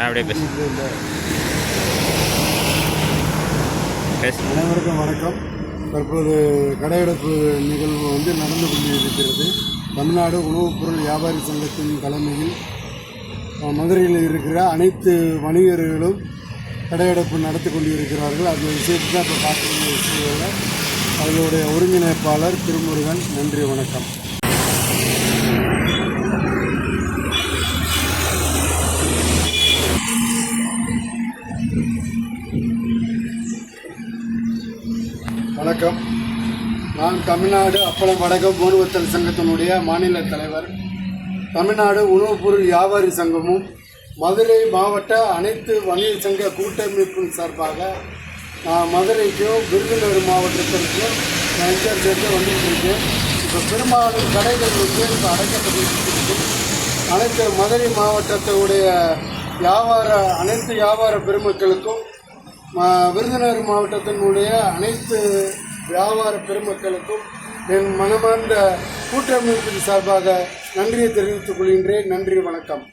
அப்படியே பேசு. அனைவருக்கும் வணக்கம். தற்போது கடையெடுப்பு நிகழ்வு நடந்து கொண்டிருக்கிறது. தமிழ்நாடு உணவுப் பொருள் வியாபாரி சங்கத்தின் தலைமையில் மதுரையில் இருக்கிற அனைத்து வணிகர்களும் கடையெடுப்பு நடத்தி கொண்டிருக்கிறார்கள். அந்த விஷயத்தை தான் இப்போ பார்க்குற விஷயங்கள அதனுடைய ஒருங்கிணைப்பாளர் திருமுருகன். நன்றி, வணக்கம். வணக்கம். நான் தமிழ்நாடு அப்பளம் வடகம் மோர்வத்தல் சங்கத்தினுடைய மாநில தலைவர். தமிழ்நாடு உணவுப் பொருள் வியாபாரி சங்கமும் மதுரை மாவட்ட அனைத்து வணிக சங்க கூட்டமைப்பின் சார்பாக மதுரைக்கும் விருதுநகர் மாவட்டத்திற்கும் நான் இன்சார்ஜ் எடுத்து வந்துருக்கேன். இப்போ பெரும்பாலும் கடைகள் இப்போ அடைக்கப்பட்டிருக்கு. அனைத்து மதுரை மாவட்டத்தினுடைய அனைத்து வியாபார பெருமக்களுக்கும் விருதுநகர் மாவட்டத்தினுடைய அனைத்து வியாபார பெருமக்களுக்கும் என் மனமார்ந்த கூட்டமைப்பின் சார்பாக நன்றியை தெரிவித்துக் கொள்கின்றேன். நன்றி, வணக்கம்.